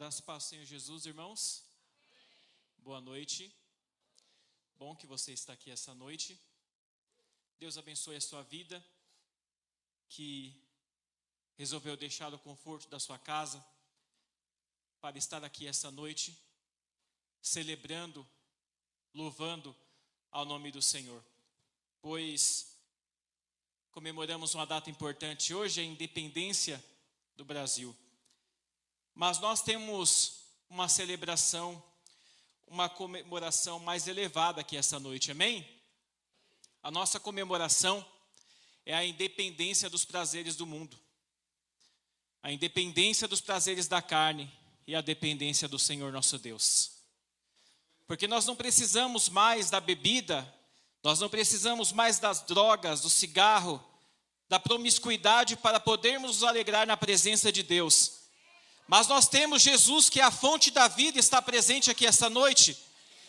Graças e paz, Senhor Jesus, irmãos. Boa noite. Bom que você está aqui essa noite. Deus abençoe a sua vida, que resolveu deixar o conforto da sua casa para estar aqui essa noite, celebrando, louvando ao nome do Senhor. Pois comemoramos uma data importante hoje, a independência do Brasil. Mas nós temos uma celebração, uma comemoração mais elevada aqui essa noite, amém? A nossa comemoração é a independência dos prazeres do mundo, a independência dos prazeres da carne e a dependência do Senhor nosso Deus. Porque nós não precisamos mais da bebida, nós não precisamos mais das drogas, do cigarro, da promiscuidade para podermos nos alegrar na presença de Deus. Mas nós temos Jesus, que é a fonte da vida, está presente aqui esta noite.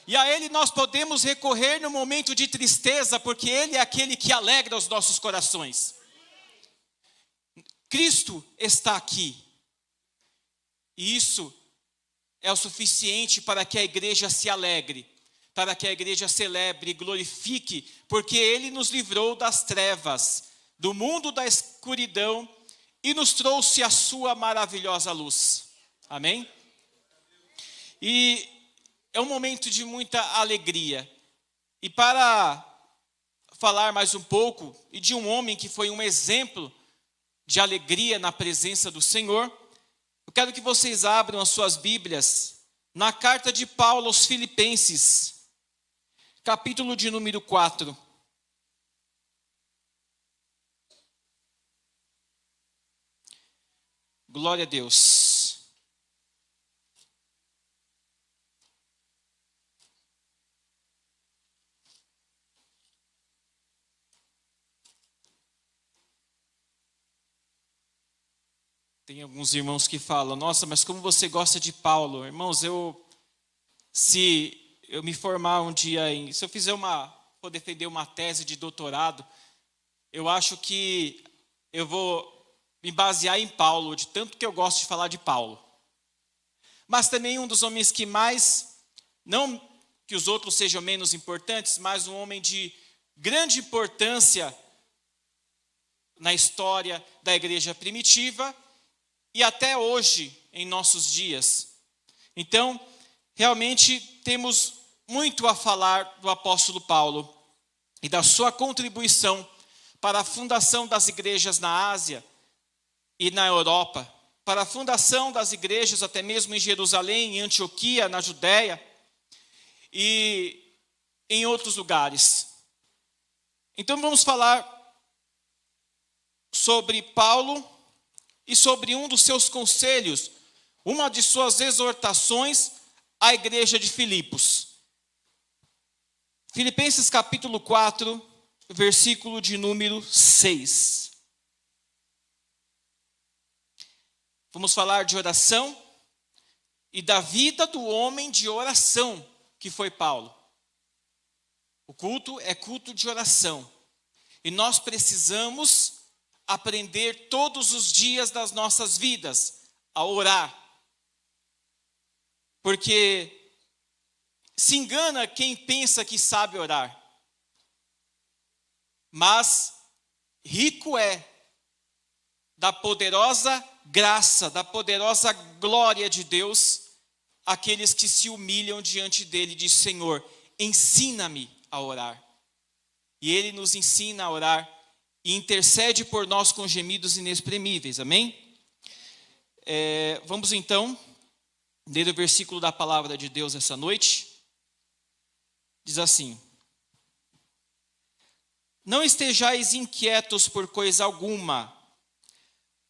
E a Ele nós podemos recorrer no momento de tristeza, porque Ele é aquele que alegra os nossos corações. Cristo está aqui. E isso é o suficiente para que a igreja se alegre, para que a igreja celebre e glorifique, porque Ele nos livrou das trevas, do mundo da escuridão, e nos trouxe a sua maravilhosa luz. Amém? E é um momento de muita alegria. E para falar mais um pouco, e de um homem que foi um exemplo de alegria na presença do Senhor, eu quero que vocês abram as suas Bíblias na carta de Paulo aos Filipenses, capítulo de número 4. Glória a Deus. Tem alguns irmãos que falam: nossa, mas como você gosta de Paulo? Irmãos, se eu me formar um dia, se eu for defender uma tese de doutorado, eu acho que eu vou me basear em Paulo, de tanto que eu gosto de falar de Paulo. Mas também um dos homens que mais, não que os outros sejam menos importantes, mas um homem de grande importância na história da igreja primitiva e até hoje, em nossos dias. Então, realmente temos muito a falar do apóstolo Paulo e da sua contribuição para a fundação das igrejas na Ásia e na Europa, para a fundação das igrejas até mesmo em Jerusalém, em Antioquia, na Judéia e em outros lugares. Então vamos falar sobre Paulo e sobre um dos seus conselhos, uma de suas exortações à igreja de Filipos. Filipenses capítulo 4, versículo de número 6. Vamos falar de oração e da vida do homem de oração, que foi Paulo. O culto é culto de oração. E nós precisamos aprender todos os dias das nossas vidas a orar. Porque se engana quem pensa que sabe orar. Mas rico é da poderosa graça, da poderosa glória de Deus, aqueles que se humilham diante dele e diz: Senhor, ensina-me a orar. E ele nos ensina a orar e intercede por nós com gemidos inexprimíveis, amém? Vamos então ler o versículo da palavra de Deus essa noite. Diz assim: não estejais inquietos por coisa alguma,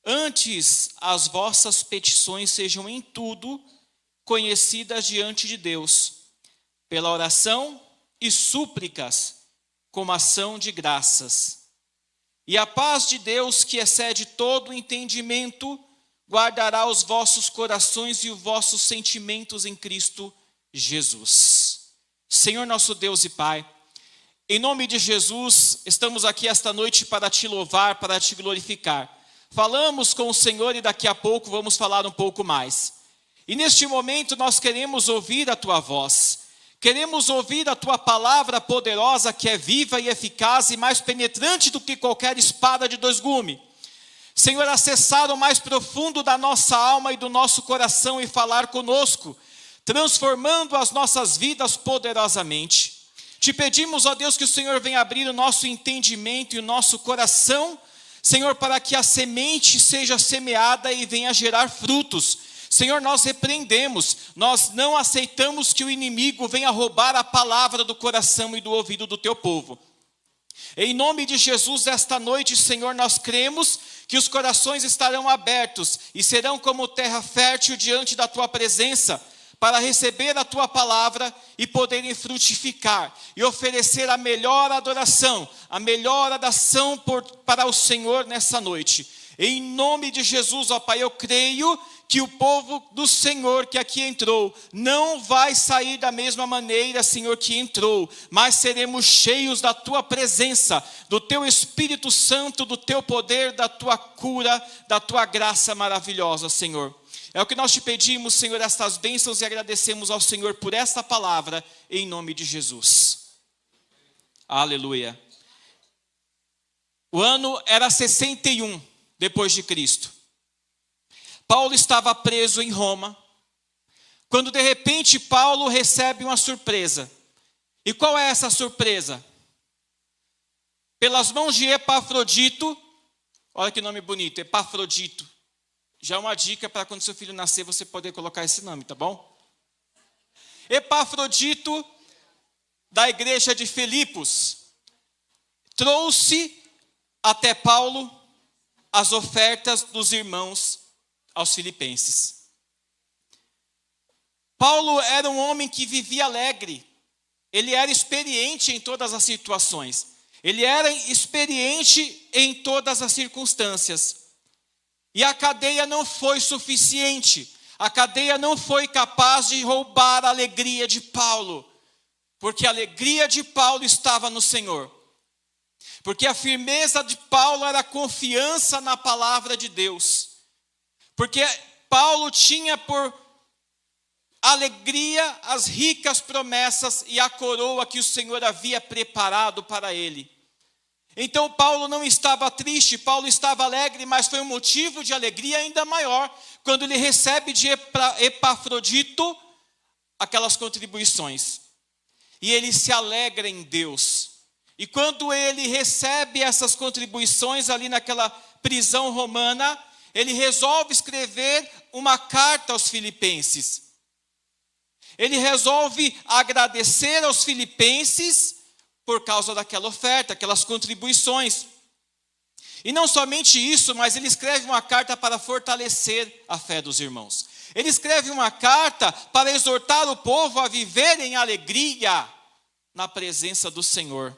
antes as vossas petições sejam em tudo conhecidas diante de Deus, pela oração e súplicas, como ação de graças. E a paz de Deus, que excede todo o entendimento, guardará os vossos corações e os vossos sentimentos em Cristo Jesus. Senhor nosso Deus e Pai, em nome de Jesus, estamos aqui esta noite para te louvar, para te glorificar. Falamos com o Senhor e daqui a pouco vamos falar um pouco mais. E neste momento nós queremos ouvir a Tua voz. Queremos ouvir a Tua palavra poderosa, que é viva e eficaz e mais penetrante do que qualquer espada de dois gumes. Senhor, acessar o mais profundo da nossa alma e do nosso coração e falar conosco, transformando as nossas vidas poderosamente. Te pedimos, ó Deus, que o Senhor venha abrir o nosso entendimento e o nosso coração, Senhor, para que a semente seja semeada e venha gerar frutos. Senhor, nós repreendemos, nós não aceitamos que o inimigo venha roubar a palavra do coração e do ouvido do teu povo. Em nome de Jesus, esta noite, Senhor, nós cremos que os corações estarão abertos e serão como terra fértil diante da tua presença, para receber a tua palavra e poderem frutificar e oferecer a melhor adoração, a melhor oração para o Senhor nessa noite. Em nome de Jesus, ó Pai, eu creio que o povo do Senhor que aqui entrou não vai sair da mesma maneira, Senhor, que entrou, mas seremos cheios da tua presença, do teu Espírito Santo, do teu poder, da tua cura, da tua graça maravilhosa, Senhor. É o que nós te pedimos, Senhor, estas bênçãos, e agradecemos ao Senhor por esta palavra, em nome de Jesus. Aleluia. O ano era 61 depois de Cristo. Paulo estava preso em Roma, quando de repente Paulo recebe uma surpresa. E qual é essa surpresa? Pelas mãos de Epafrodito, olha que nome bonito, Epafrodito. Já é uma dica para quando seu filho nascer você poder colocar esse nome, tá bom? Epafrodito, da igreja de Filipos, trouxe até Paulo as ofertas dos irmãos aos filipenses. Paulo era um homem que vivia alegre, ele era experiente em todas as situações, ele era experiente em todas as circunstâncias. E a cadeia não foi suficiente, a cadeia não foi capaz de roubar a alegria de Paulo, porque a alegria de Paulo estava no Senhor. Porque a firmeza de Paulo era a confiança na palavra de Deus. Porque Paulo tinha por alegria as ricas promessas e a coroa que o Senhor havia preparado para ele. Então Paulo não estava triste, Paulo estava alegre, mas foi um motivo de alegria ainda maior, quando ele recebe de Epafrodito aquelas contribuições. E ele se alegra em Deus. E quando ele recebe essas contribuições ali naquela prisão romana, ele resolve escrever uma carta aos filipenses. Ele resolve agradecer aos filipenses por causa daquela oferta, aquelas contribuições. E não somente isso, mas ele escreve uma carta para fortalecer a fé dos irmãos. Ele escreve uma carta para exortar o povo a viver em alegria na presença do Senhor.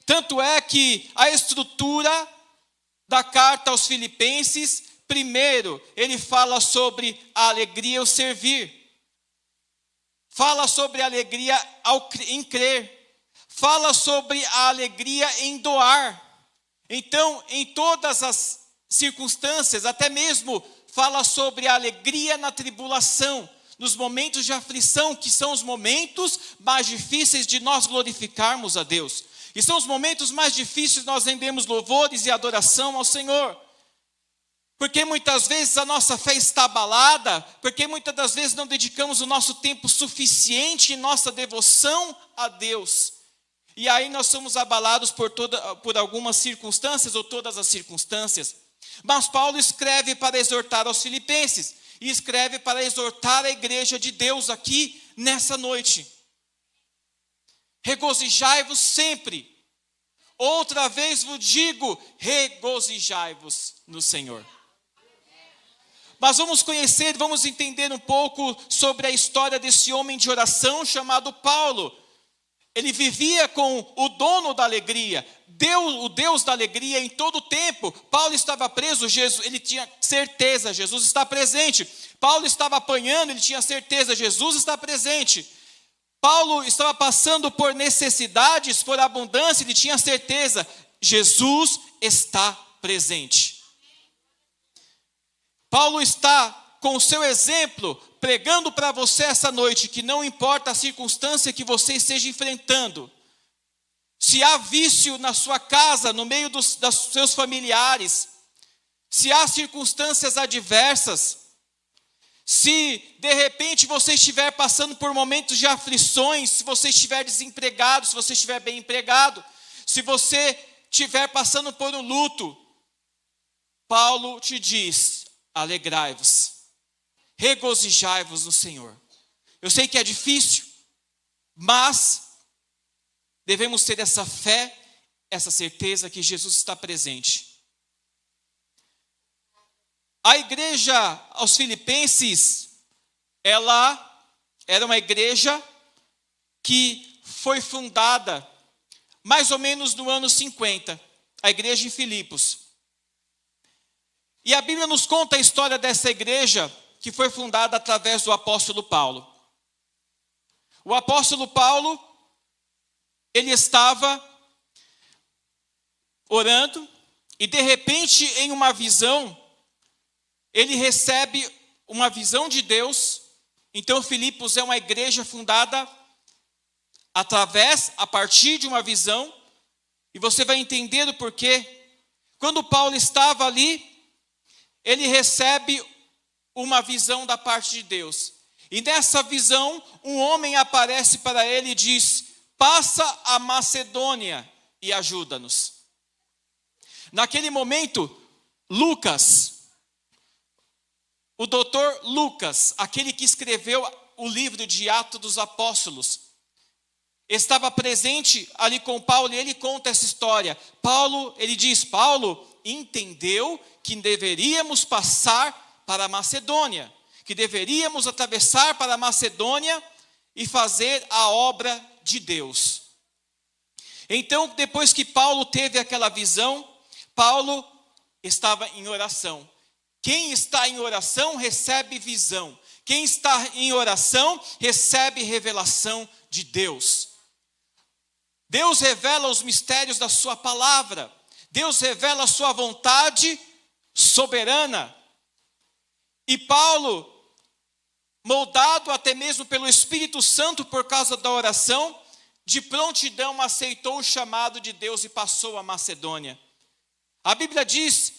Tanto é que a estrutura da carta aos filipenses, primeiro, ele fala sobre a alegria ao servir. Fala sobre a alegria em crer. Fala sobre a alegria em doar. Então, em todas as circunstâncias, até mesmo fala sobre a alegria na tribulação, nos momentos de aflição, que são os momentos mais difíceis de nós glorificarmos a Deus. E são os momentos mais difíceis de nós rendermos louvores e adoração ao Senhor. Porque muitas vezes a nossa fé está abalada, porque muitas das vezes não dedicamos o nosso tempo suficiente em nossa devoção a Deus. E aí nós somos abalados por algumas circunstâncias ou todas as circunstâncias. Mas Paulo escreve para exortar aos filipenses e escreve para exortar a igreja de Deus aqui nessa noite. Regozijai-vos sempre. Outra vez vos digo, regozijai-vos no Senhor. Mas vamos entender um pouco sobre a história desse homem de oração chamado Paulo. Ele vivia com o dono da alegria, o Deus da alegria em todo o tempo. Paulo estava preso, ele tinha certeza, Jesus está presente. Paulo estava apanhando, ele tinha certeza, Jesus está presente. Paulo estava passando por necessidades, por abundância, ele tinha certeza, Jesus está presente. Paulo está com o seu exemplo, pregando para você essa noite que não importa a circunstância que você esteja enfrentando, se há vício na sua casa, no meio dos seus familiares, se há circunstâncias adversas, se de repente você estiver passando por momentos de aflições, se você estiver desempregado, se você estiver bem empregado, se você estiver passando por um luto, Paulo te diz: alegrai-vos, regozijai-vos no Senhor. Eu sei que é difícil, mas devemos ter essa fé, essa certeza que Jesus está presente. A igreja aos Filipenses, ela era uma igreja que foi fundada mais ou menos no ano 50, a igreja em Filipos. E a Bíblia nos conta a história dessa igreja que foi fundada através do apóstolo Paulo. O apóstolo Paulo, ele estava orando e de repente em uma visão, ele recebe uma visão de Deus. Então Filipos é uma igreja fundada a partir de uma visão, e você vai entender o porquê. Quando Paulo estava ali, ele recebe uma visão da parte de Deus. E nessa visão, um homem aparece para ele e diz: passa a Macedônia e ajuda-nos. Naquele momento, Lucas, o doutor Lucas, aquele que escreveu o livro de Atos dos Apóstolos, estava presente ali com Paulo e ele conta essa história. Ele diz: Paulo entendeu que deveríamos passar para a Macedônia, que deveríamos atravessar para a Macedônia e fazer a obra de Deus. Então, depois que Paulo teve aquela visão, Paulo estava em oração. Quem está em oração recebe visão. Quem está em oração recebe revelação de Deus. Deus revela os mistérios da sua palavra. Deus revela a sua vontade soberana. E Paulo, moldado até mesmo pelo Espírito Santo por causa da oração, de prontidão aceitou o chamado de Deus e passou a Macedônia. A Bíblia diz,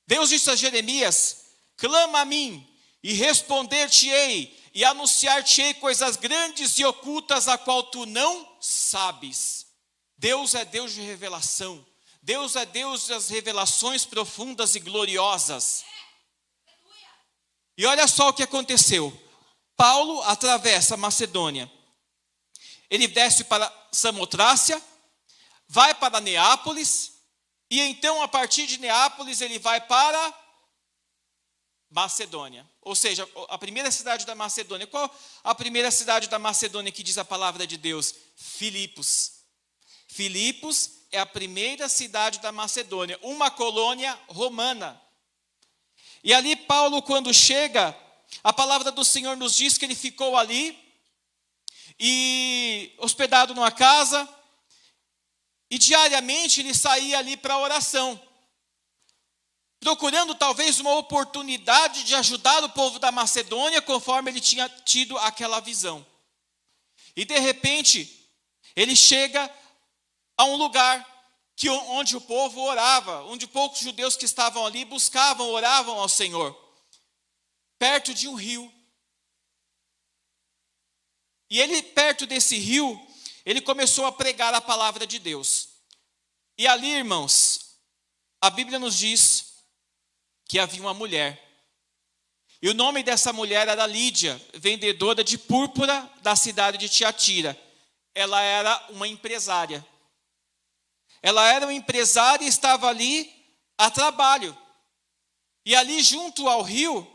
Deus disse a Jeremias: clama a mim e responder-te-ei e anunciar-te-ei coisas grandes e ocultas a qual tu não sabes. Deus é Deus de revelação. Deus é Deus das revelações profundas e gloriosas. E olha só o que aconteceu. Paulo atravessa a Macedônia. Ele desce para Samotrácia, vai para Neápolis, e então a partir de Neápolis ele vai para Macedônia. Ou seja, a primeira cidade da Macedônia. Qual a primeira cidade da Macedônia que diz a palavra de Deus? Filipos. Filipos é a primeira cidade da Macedônia, uma colônia romana. E ali Paulo, quando chega, a palavra do Senhor nos diz que ele ficou ali, e hospedado numa casa, e diariamente ele saía ali para oração, procurando talvez uma oportunidade de ajudar o povo da Macedônia, conforme ele tinha tido aquela visão. E de repente, ele chega a um lugar onde o povo orava, onde poucos judeus que estavam ali buscavam, oravam ao Senhor, perto de um rio. E ele, perto desse rio, ele começou a pregar a palavra de Deus. E ali, irmãos, a Bíblia nos diz que havia uma mulher. E o nome dessa mulher era Lídia, vendedora de púrpura da cidade de Tiatira. Ela era uma empresária. Ela era uma empresária e estava ali a trabalho. E ali junto ao rio,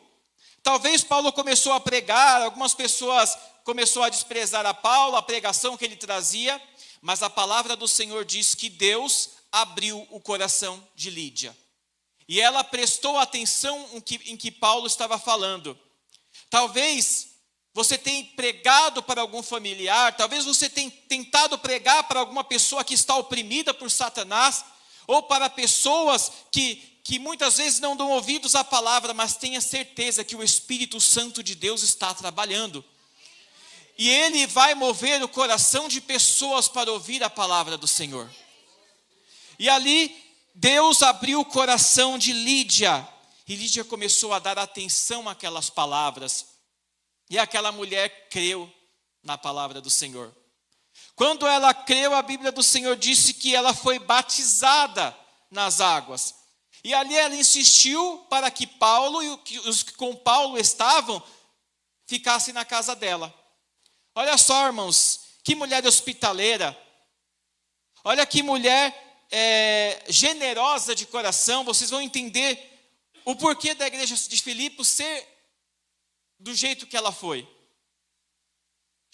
talvez Paulo começou a pregar, algumas pessoas começou a desprezar a Paulo, a pregação que ele trazia, mas a palavra do Senhor diz que Deus abriu o coração de Lídia. E ela prestou atenção em que Paulo estava falando. Talvez você tenha pregado para algum familiar, talvez você tenha tentado pregar para alguma pessoa que está oprimida por Satanás, ou para pessoas que que muitas vezes não dão ouvidos à palavra, mas tenha certeza que o Espírito Santo de Deus está trabalhando. E Ele vai mover o coração de pessoas para ouvir a palavra do Senhor. E ali, Deus abriu o coração de Lídia. E Lídia começou a dar atenção àquelas palavras. E aquela mulher creu na palavra do Senhor. Quando ela creu, a Bíblia do Senhor disse que ela foi batizada nas águas. E ali ela insistiu para que Paulo e os que com Paulo estavam ficassem na casa dela. Olha só, irmãos, que mulher hospitaleira. Olha que mulher generosa de coração. Vocês vão entender o porquê da igreja de Filipos ser do jeito que ela foi.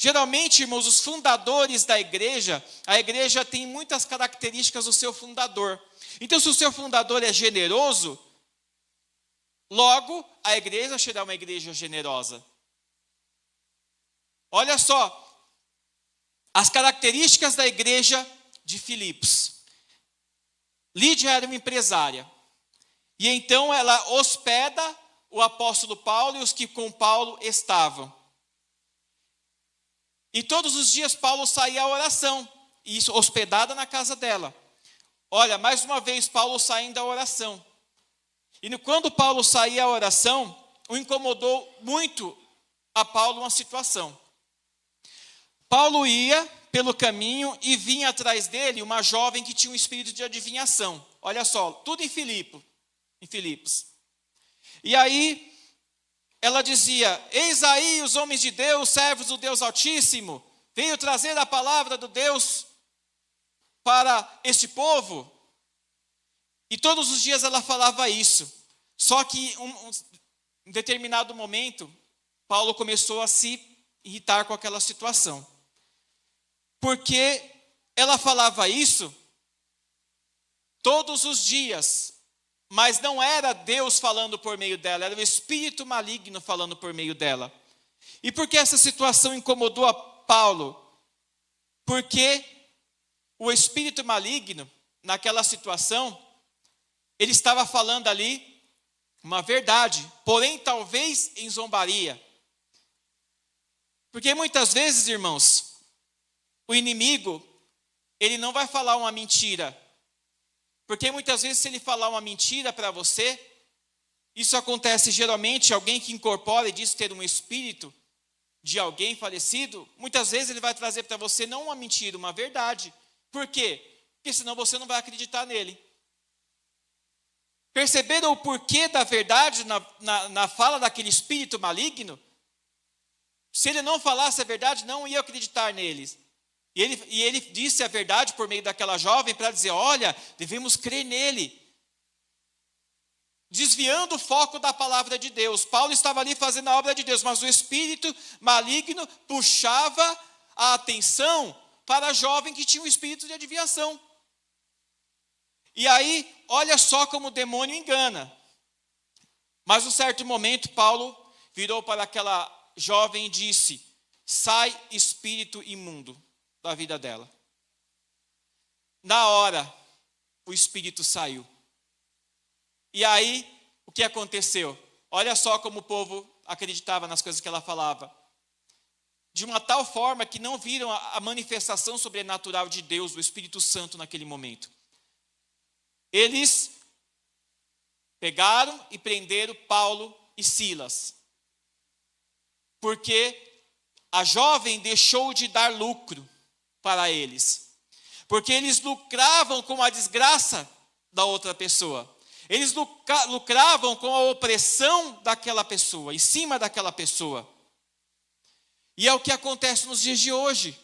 Geralmente, irmãos, os fundadores da igreja, a igreja tem muitas características do seu fundador. Então, se o seu fundador é generoso, logo a igreja será uma igreja generosa. Olha só, as características da igreja de Filipos. Lídia era uma empresária. E então ela hospeda o apóstolo Paulo e os que com Paulo estavam. E todos os dias Paulo saía à oração, e hospedada na casa dela. Olha, mais uma vez Paulo saindo à oração. E quando Paulo saía à oração, o incomodou muito a Paulo uma situação. Paulo ia pelo caminho e vinha atrás dele uma jovem que tinha um espírito de adivinhação. Olha só, tudo em Filipos. E aí ela dizia: eis aí os homens de Deus, servos do Deus Altíssimo, veio trazer a palavra do Deus para este povo. E todos os dias ela falava isso. Só que em determinado momento, Paulo começou a se irritar com aquela situação. Porque ela falava isso todos os dias, mas não era Deus falando por meio dela, era o espírito maligno falando por meio dela. E por que essa situação incomodou a Paulo? Porque o espírito maligno, naquela situação, ele estava falando ali uma verdade, porém talvez em zombaria. Porque muitas vezes, irmãos, o inimigo, ele não vai falar uma mentira. Porque muitas vezes, se ele falar uma mentira para você, isso acontece geralmente, alguém que incorpora e diz ter um espírito de alguém falecido, muitas vezes ele vai trazer para você não uma mentira, uma verdade. Por quê? Porque senão você não vai acreditar nele. Perceberam o porquê da verdade na fala daquele espírito maligno? Se ele não falasse a verdade, não ia acreditar neles. E ele disse a verdade por meio daquela jovem para dizer: olha, devemos crer nele. Desviando o foco da palavra de Deus. Paulo estava ali fazendo a obra de Deus, mas o espírito maligno puxava a atenção para a jovem que tinha um espírito de adivinhação. E aí, olha só como o demônio engana. Mas num certo momento, Paulo virou para aquela jovem e disse: sai, espírito imundo da vida dela. Na hora, o espírito saiu. E aí, o que aconteceu? Olha só como o povo acreditava nas coisas que ela falava. De uma tal forma que não viram a manifestação sobrenatural de Deus, do Espírito Santo naquele momento. Eles pegaram e prenderam Paulo e Silas. Porque a jovem deixou de dar lucro para eles. Porque eles lucravam com a desgraça da outra pessoa. Eles lucravam com a opressão daquela pessoa, em cima daquela pessoa. E é o que acontece nos dias de hoje.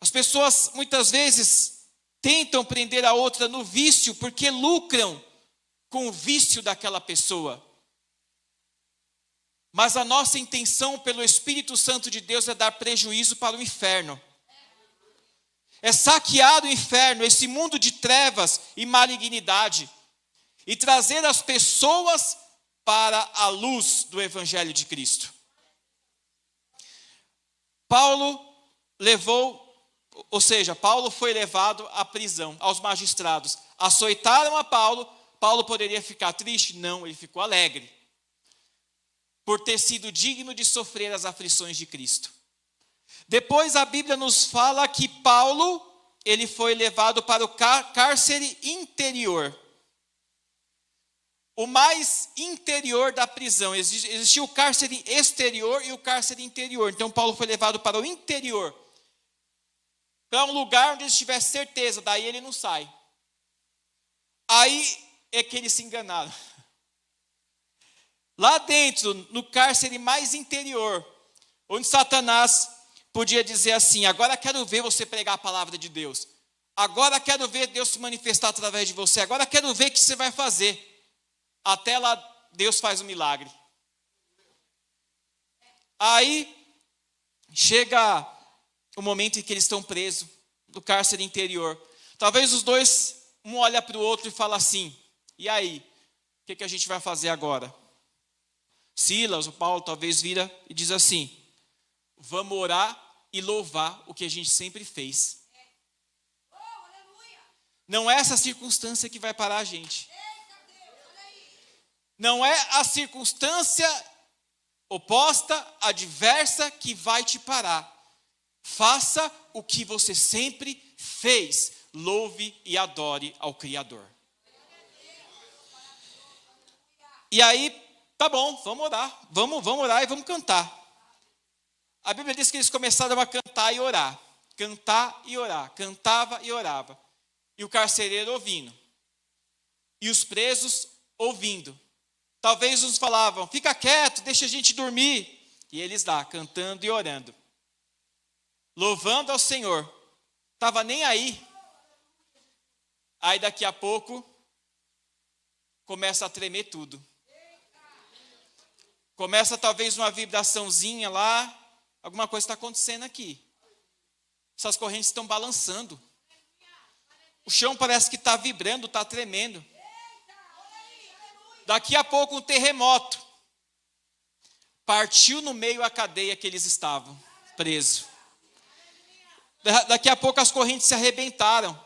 As pessoas muitas vezes tentam prender a outra no vício porque lucram com o vício daquela pessoa. Mas a nossa intenção pelo Espírito Santo de Deus é dar prejuízo para o inferno. É saquear o inferno, esse mundo de trevas e malignidade, e trazer as pessoas para a luz do Evangelho de Cristo. Paulo foi levado à prisão, aos magistrados. açoitaram a Paulo. Paulo poderia ficar triste? Não, ele ficou alegre, por ter sido digno de sofrer as aflições de Cristo. Depois a Bíblia nos fala que Paulo, ele foi levado para o cárcere interior. O mais interior da prisão. Existia o cárcere exterior e o cárcere interior. Então Paulo foi levado para o interior, para um lugar onde ele tivesse certeza, daí ele não sai. Aí é que eles se enganaram. Lá dentro, no cárcere mais interior, onde Satanás podia dizer assim: agora quero ver você pregar a palavra de Deus. Agora quero ver Deus se manifestar através de você. Agora quero ver o que você vai fazer. Até lá, Deus faz um milagre. Aí, chega o momento em que eles estão presos, no cárcere interior. Talvez os dois, um olha para o outro e fala assim: e aí, o que a gente vai fazer agora? Silas, o Paulo, talvez vira e diz assim: vamos orar e louvar o que a gente sempre fez. Não é essa circunstância que vai parar a gente. Não é a circunstância oposta, adversa, que vai te parar. Faça o que você sempre fez. Louve e adore ao Criador. E aí, tá bom, vamos orar. Vamos orar e vamos cantar. A Bíblia diz que eles começaram a cantar e orar. Cantar e orar. Cantava e orava. E o carcereiro ouvindo. E os presos ouvindo. Talvez uns falavam: fica quieto, deixa a gente dormir. E eles lá, cantando e orando. Louvando ao Senhor. Estava nem aí. Aí daqui a pouco, começa a tremer tudo. Começa talvez uma vibraçãozinha lá. Alguma coisa está acontecendo aqui. Essas correntes estão balançando. O chão parece que está vibrando, está tremendo. Daqui a pouco um terremoto. Partiu no meio a cadeia que eles estavam presos. Daqui a pouco as correntes se arrebentaram.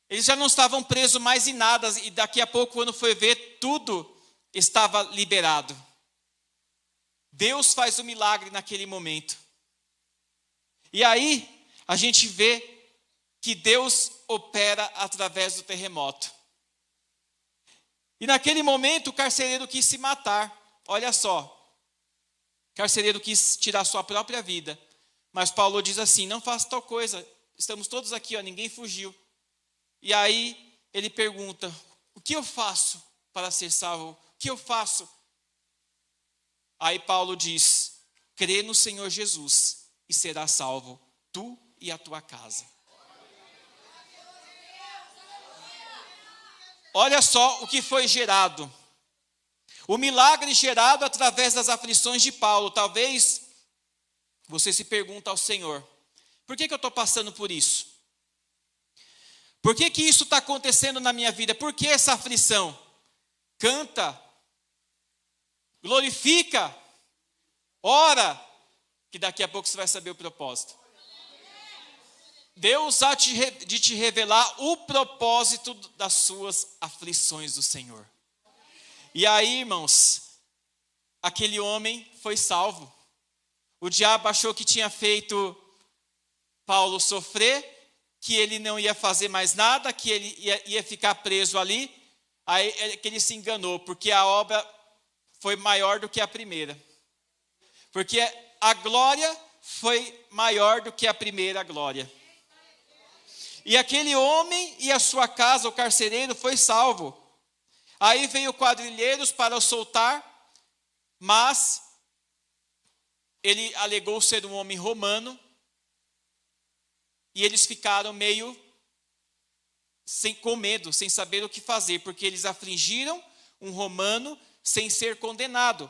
Eles já não estavam presos mais em nada. E daqui a pouco, quando foi ver, tudo estava liberado. Deus faz o milagre naquele momento. E aí, a gente vê que Deus opera através do terremoto. E naquele momento o carcereiro quis se matar. Olha só. O carcereiro quis tirar sua própria vida. Mas Paulo diz assim: não faça tal coisa. Estamos todos aqui, ó, ninguém fugiu. E aí ele pergunta: o que eu faço para ser salvo? O que eu faço? Aí Paulo diz: crê no Senhor Jesus e será salvo, tu e a tua casa. Olha só o que foi gerado. O milagre gerado através das aflições de Paulo. Talvez você se pergunte ao Senhor: por que eu estou passando por isso? Por que isso está acontecendo na minha vida? Por que essa aflição? Canta, glorifica, ora, que daqui a pouco você vai saber o propósito. Deus há de te revelar o propósito das suas aflições do Senhor. E aí, irmãos, aquele homem foi salvo. O diabo achou que tinha feito Paulo sofrer, que ele não ia fazer mais nada, que ele ia ficar preso ali. Aí é que ele se enganou, porque a obra foi maior do que a primeira. Porque a glória foi maior do que a primeira glória. E aquele homem e a sua casa, o carcereiro, foi salvo. Aí veio quadrilheiros para o soltar, mas ele alegou ser um homem romano. E eles ficaram meio com medo, sem saber o que fazer, porque eles afligiram um romano sem ser condenado.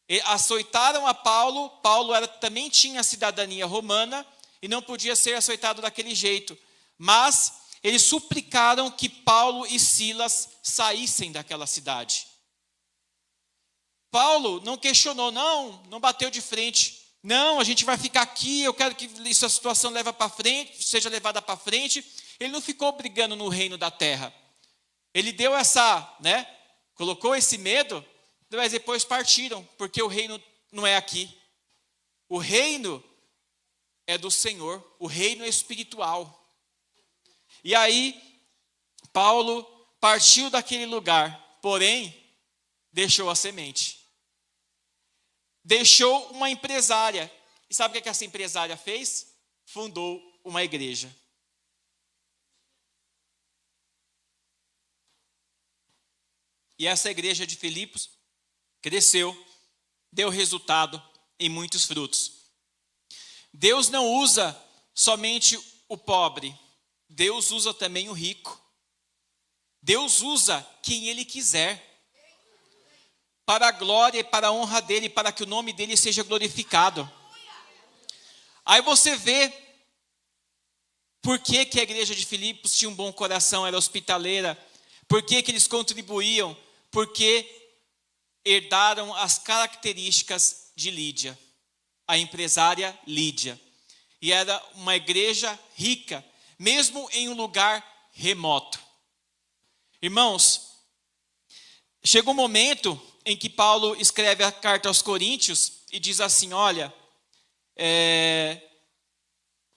E açoitaram a Paulo. Paulo também tinha cidadania romana e não podia ser açoitado daquele jeito. Mas eles suplicaram que Paulo e Silas saíssem daquela cidade. Paulo não questionou, não bateu de frente. Não, a gente vai ficar aqui, eu quero que essa situação seja levada para frente. Ele não ficou brigando no reino da terra. Ele deu colocou esse medo, mas depois partiram, porque o reino não é aqui. O reino é do Senhor, o reino é espiritual. E aí, Paulo partiu daquele lugar, porém, deixou a semente. Deixou uma empresária. E sabe o que essa empresária fez? Fundou uma igreja. E essa igreja de Filipos cresceu, deu resultado em muitos frutos. Deus não usa somente o pobre, Deus usa também o rico. Deus usa quem Ele quiser, para a glória e para a honra dEle, para que o nome dEle seja glorificado. Aí você vê por que a igreja de Filipos tinha um bom coração, era hospitaleira, por que eles contribuíam, porque herdaram as características de Lídia, a empresária Lídia. E era uma igreja rica, mesmo em um lugar remoto. Irmãos, chega um momento em que Paulo escreve a carta aos Coríntios e diz assim, olha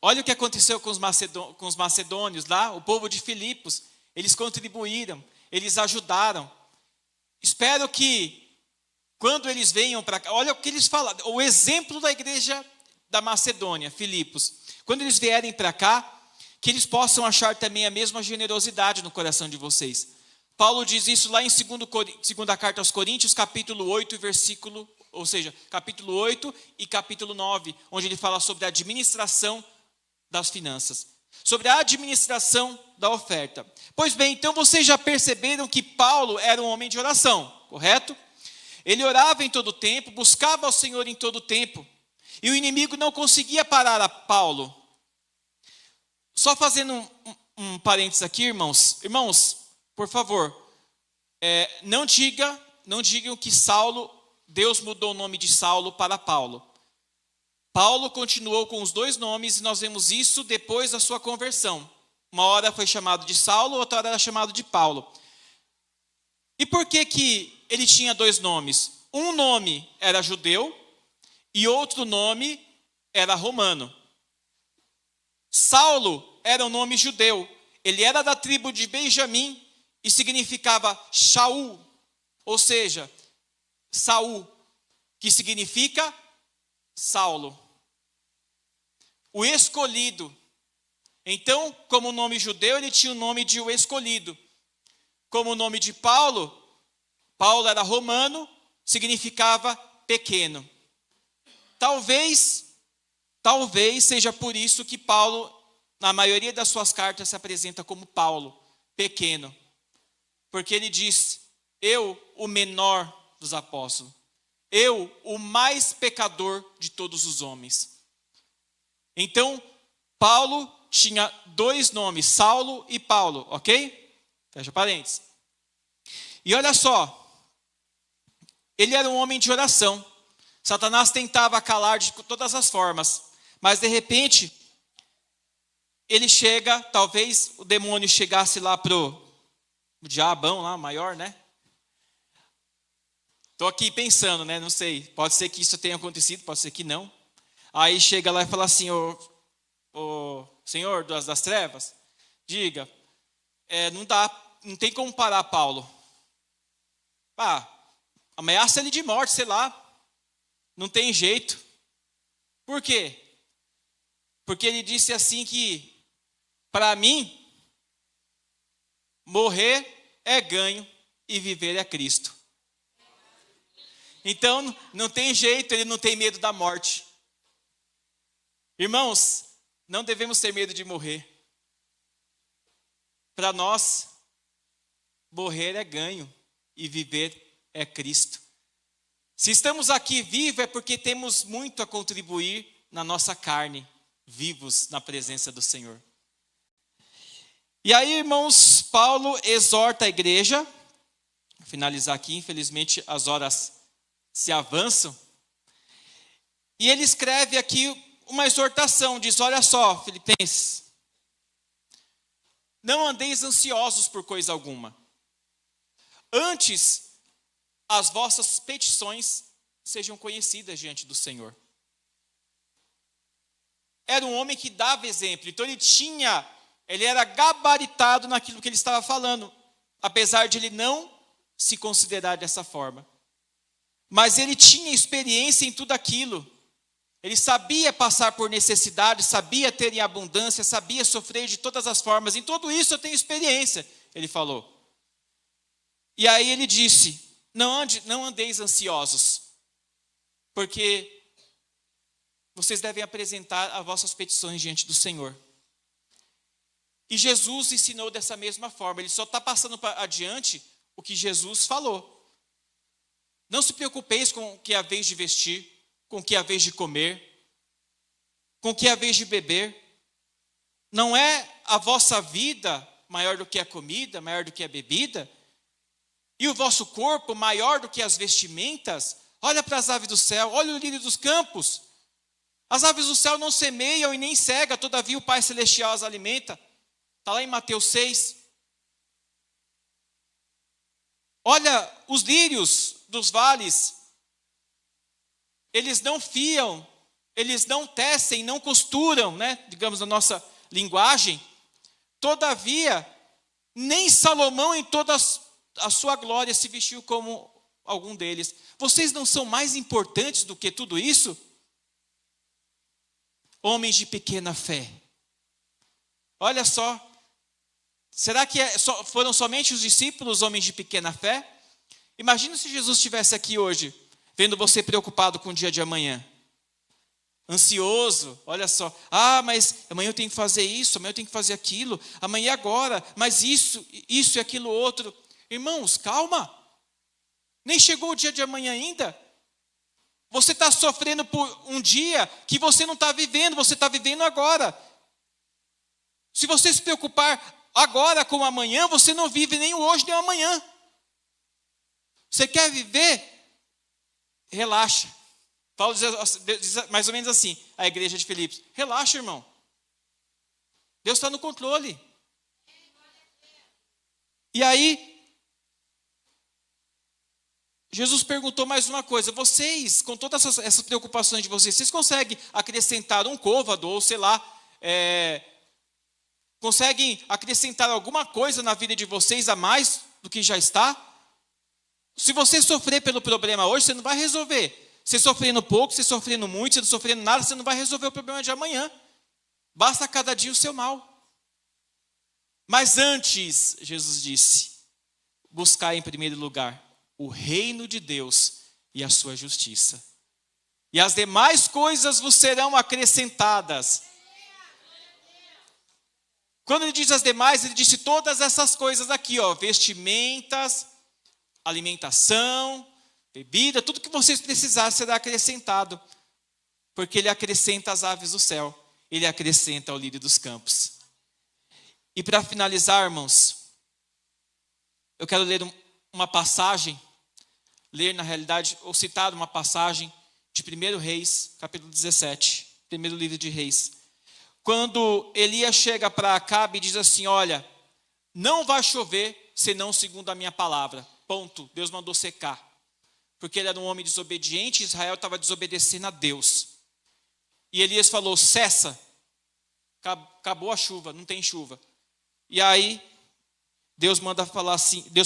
o que aconteceu com os macedônios lá, o povo de Filipos, eles contribuíram, eles ajudaram. Espero que quando eles venham para cá, olha o que eles falam, o exemplo da igreja da Macedônia, Filipos, quando eles vierem para cá, que eles possam achar também a mesma generosidade no coração de vocês. Paulo diz isso lá em 2ª carta aos Coríntios, capítulo 8, capítulo 8 e capítulo 9, onde ele fala sobre a administração das finanças, sobre a administração da oferta. Pois bem, então vocês já perceberam que Paulo era um homem de oração, correto? Ele orava em todo o tempo, buscava ao Senhor em todo o tempo, e o inimigo não conseguia parar a Paulo. Só fazendo um parênteses aqui, irmãos, por favor, não digam que Deus mudou o nome de Saulo para Paulo. Paulo continuou com os 2 nomes e nós vemos isso depois da sua conversão. Uma hora foi chamado de Saulo, outra hora era chamado de Paulo. E por que ele tinha 2 nomes? Um nome era judeu e outro nome era romano. Saulo era um nome judeu. Ele era da tribo de Benjamim e significava Shaul, ou seja, Saul, que significa Saulo. O escolhido. Então, como nome judeu, ele tinha o nome de o escolhido. Como o nome de Paulo era romano, significava pequeno. Talvez seja por isso que Paulo, na maioria das suas cartas, se apresenta como Paulo, pequeno. Porque ele diz, eu, o menor dos apóstolos, eu, o mais pecador de todos os homens. Então, Paulo tinha 2 nomes, Saulo e Paulo, ok? Fecha parênteses. E olha só, ele era um homem de oração. Satanás tentava calar de todas as formas, mas de repente, ele chega, talvez o demônio chegasse lá pro diabão lá, maior, né? Estou aqui pensando, né? Não sei, pode ser que isso tenha acontecido, pode ser que não. Aí chega lá e fala assim, o Senhor das trevas, diga, não tem como parar Paulo. Ameaça ele de morte, sei lá. Não tem jeito. Por quê? Porque ele disse assim que, para mim, morrer é ganho e viver é Cristo. Então, não tem jeito, ele não tem medo da morte. Irmãos, não devemos ter medo de morrer. Para nós, morrer é ganho e viver é Cristo. Se estamos aqui vivos é porque temos muito a contribuir na nossa carne, vivos na presença do Senhor. E aí, irmãos, Paulo exorta a igreja, vou finalizar aqui, infelizmente as horas se avançam, E ele escreve aqui uma exortação, diz: olha só, Filipenses, não andeis ansiosos por coisa alguma. Antes, as vossas petições sejam conhecidas diante do Senhor. Era um homem que dava exemplo, então ele era gabaritado naquilo que ele estava falando, apesar de ele não se considerar dessa forma. Mas ele tinha experiência em tudo aquilo. Ele sabia passar por necessidade, sabia ter em abundância, sabia sofrer de todas as formas. Em tudo isso eu tenho experiência, ele falou. E aí ele disse: não andeis ansiosos, porque vocês devem apresentar as vossas petições diante do Senhor. E Jesus ensinou dessa mesma forma. Ele só está passando adiante o que Jesus falou. Não se preocupeis com o que é a vez de vestir, com o que é a vez de comer, com o que é a vez de beber. Não é a vossa vida maior do que a comida, maior do que a bebida? E o vosso corpo maior do que as vestimentas? Olha para as aves do céu, olha o lírio dos campos. As aves do céu não semeiam e nem cegam, todavia o Pai Celestial as alimenta. Está lá em Mateus 6. Olha os lírios dos vales. Eles não fiam, eles não tecem, não costuram, digamos na nossa linguagem. Todavia, nem Salomão em toda a sua glória se vestiu como algum deles. Vocês não são mais importantes do que tudo isso? Homens de pequena fé. Olha só. Será que foram somente os discípulos homens de pequena fé? Imagina se Jesus estivesse aqui hoje, vendo você preocupado com o dia de amanhã. Ansioso, olha só. Mas amanhã eu tenho que fazer isso, amanhã eu tenho que fazer aquilo, amanhã é agora, mas isso e aquilo outro. Irmãos, calma. Nem chegou o dia de amanhã ainda. Você está sofrendo por um dia que você não está vivendo, você está vivendo agora. Se você se preocupar agora com o amanhã, você não vive nem o hoje nem o amanhã. Você quer viver? Relaxa. Paulo diz mais ou menos assim, a igreja de Filipos: relaxa, irmão. Deus está no controle. E aí, Jesus perguntou mais uma coisa: vocês, com todas essas preocupações de vocês conseguem acrescentar um côvado, ou sei lá, conseguem acrescentar alguma coisa na vida de vocês a mais do que já está? Se você sofrer pelo problema hoje, você não vai resolver. Você sofrendo pouco, você sofrendo muito, você não sofrendo nada, você não vai resolver o problema de amanhã. Basta cada dia o seu mal. Mas antes, Jesus disse: buscar em primeiro lugar o reino de Deus e a sua justiça. E as demais coisas vos serão acrescentadas. Quando ele diz as demais, ele disse todas essas coisas aqui, vestimentas, alimentação, bebida, tudo que vocês precisarem será acrescentado. Porque ele acrescenta as aves do céu, ele acrescenta o lírio dos campos. E para finalizar, irmãos, eu quero ler uma passagem, na realidade, ou citar uma passagem de 1 Reis, capítulo 17, primeiro livro de Reis. Quando Elias chega para Acabe e diz assim: olha, não vai chover senão segundo a minha palavra. Ponto. Deus mandou secar. Porque ele era um homem desobediente, Israel estava desobedecendo a Deus. E Elias falou: cessa. Acabou a chuva, não tem chuva. E aí, Deus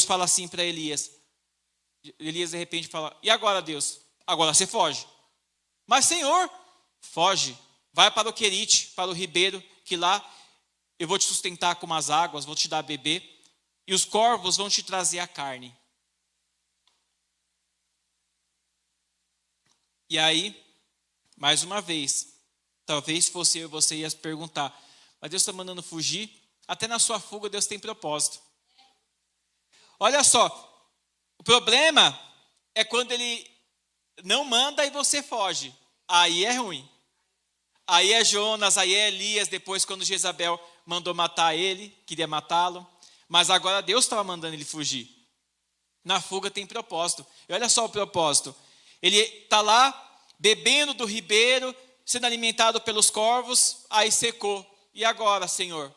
fala assim para Elias. Elias de repente fala: e agora, Deus? Agora você foge. Mas Senhor, foge. Vai para o Querite, para o ribeiro, que lá eu vou te sustentar com as águas, vou te dar a beber, e os corvos vão te trazer a carne. E aí, mais uma vez, talvez fosse eu e você ia perguntar: mas Deus está mandando fugir? Até na sua fuga Deus tem propósito. Olha só, o problema é quando ele não manda e você foge. Aí é ruim. Aí é Jonas, aí é Elias, depois quando Jezabel mandou matar ele, queria matá-lo. Mas agora Deus estava mandando ele fugir. Na fuga tem propósito. E olha só o propósito. Ele está lá bebendo do ribeiro, sendo alimentado pelos corvos, aí secou. E agora, Senhor?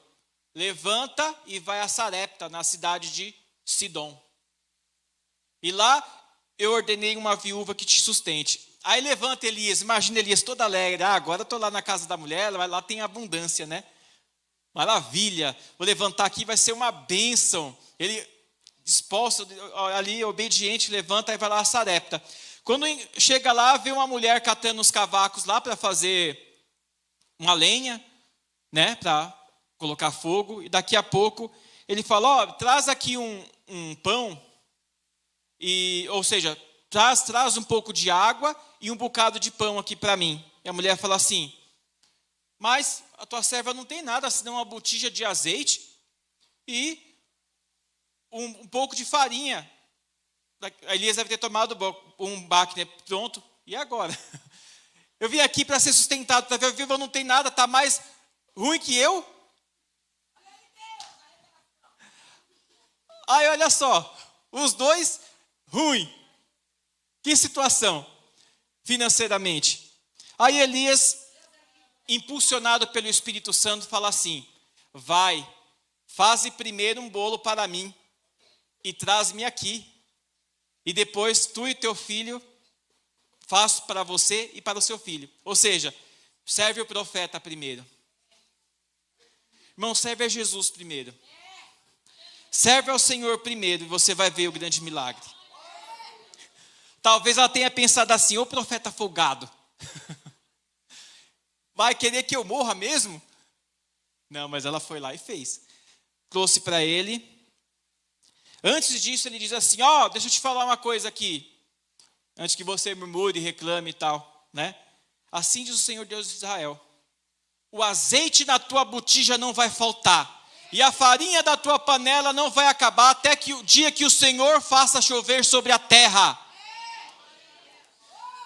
Levanta e vai a Sarepta, na cidade de Sidom. E lá eu ordenei uma viúva que te sustente. Aí levanta Elias, imagina Elias todo alegre. Agora eu estou lá na casa da mulher, lá tem abundância, né? Maravilha, vou levantar aqui, vai ser uma bênção. Ele, disposto ali, obediente, levanta e vai lá a Sarepta. Quando chega lá, vê uma mulher catando os cavacos lá para fazer uma lenha, né? Para colocar fogo. E daqui a pouco ele fala, traz aqui um pão, ou seja, traz um pouco de água e um bocado de pão aqui para mim. E a mulher fala assim, mas a tua serva não tem nada, senão uma botija de azeite e um pouco de farinha. A Elias deve ter tomado um baque, né? Pronto, e agora? Eu vim aqui para ser sustentado, para ver a viúva não tem nada, está mais ruim que eu? Aí olha só, os dois ruim. Que situação financeiramente. Aí Elias, impulsionado pelo Espírito Santo, fala assim, vai, faze primeiro um bolo para mim e traz-me aqui. E depois tu e teu filho faço para você e para o seu filho. Ou seja, serve o profeta primeiro. Irmão, serve a Jesus primeiro. Serve ao Senhor primeiro e você vai ver o grande milagre. Talvez ela tenha pensado assim, ô profeta folgado. Vai querer que eu morra mesmo? Não, mas ela foi lá e fez. Trouxe para ele. Antes disso, ele diz assim, deixa eu te falar uma coisa aqui. Antes que você murmure e reclame e tal, né? Assim diz o Senhor Deus de Israel. O azeite na tua botija não vai faltar. E a farinha da tua panela não vai acabar até que o dia que o Senhor faça chover sobre a terra.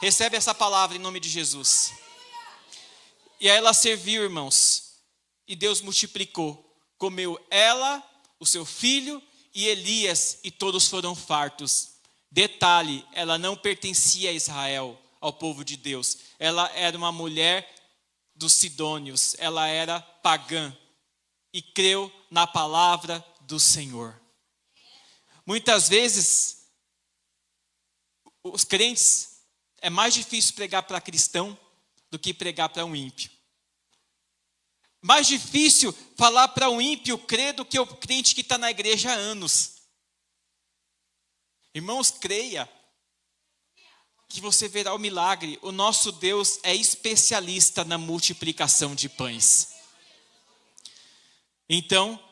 Recebe essa palavra em nome de Jesus. E aí ela serviu, irmãos. E Deus multiplicou. Comeu ela, o seu filho e Elias, e todos foram fartos. Detalhe, ela não pertencia a Israel, ao povo de Deus. Ela era uma mulher dos sidônios. Ela era pagã. E creu na palavra do Senhor. Muitas vezes, os crentes, é mais difícil pregar para cristão do que pregar para um ímpio. Mais difícil falar para um ímpio crer do que o crente que está na igreja há anos. Irmãos, creia que você verá o milagre. O nosso Deus é especialista na multiplicação de pães. Então,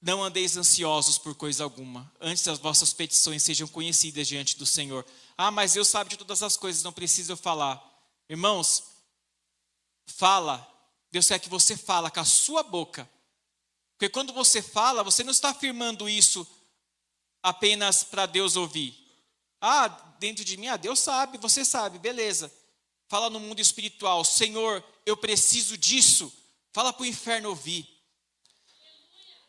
não andeis ansiosos por coisa alguma. Antes as vossas petições sejam conhecidas diante do Senhor. Mas Deus sabe de todas as coisas, não preciso eu falar. Irmãos, fala. Deus quer que você fala com a sua boca. Porque quando você fala, você não está afirmando isso apenas para Deus ouvir. Dentro de mim, Deus sabe, você sabe, beleza. Fala no mundo espiritual, Senhor, eu preciso disso. Fala para o inferno ouvir.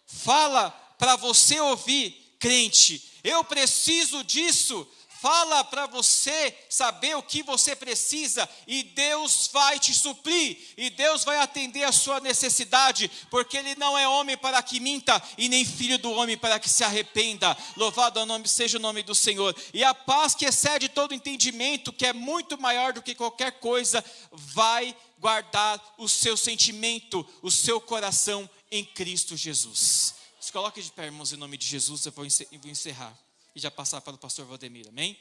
Fala para você ouvir, crente, eu preciso disso. Fala para você saber o que você precisa e Deus vai te suprir. E Deus vai atender a sua necessidade, porque Ele não é homem para que minta e nem filho do homem para que se arrependa. Louvado seja o nome do Senhor. E a paz que excede todo entendimento, que é muito maior do que qualquer coisa, vai guardar o seu sentimento, o seu coração em Cristo Jesus. Se coloque de pé, irmãos, em nome de Jesus, eu vou encerrar. E já passar para o pastor Valdemir, amém?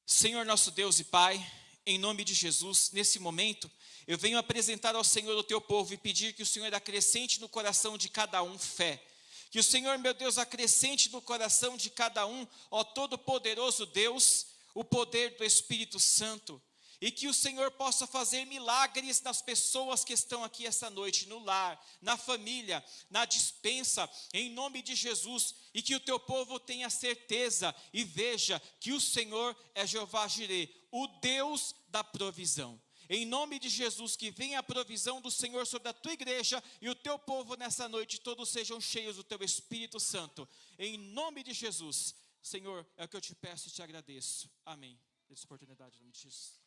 Senhor nosso Deus e Pai, em nome de Jesus, nesse momento, eu venho apresentar ao Senhor o teu povo e pedir que o Senhor acrescente no coração de cada um fé. Que o Senhor, meu Deus, acrescente no coração de cada um, ó todo-poderoso Deus, o poder do Espírito Santo. E que o Senhor possa fazer milagres nas pessoas que estão aqui essa noite, no lar, na família, na despensa, em nome de Jesus. E que o teu povo tenha certeza e veja que o Senhor é Jeová Jireh, o Deus da provisão. Em nome de Jesus, que venha a provisão do Senhor sobre a tua igreja e o teu povo nessa noite, todos sejam cheios do teu Espírito Santo. Em nome de Jesus, Senhor, é o que eu te peço e te agradeço. Amém. essa oportunidade, em nome de Jesus.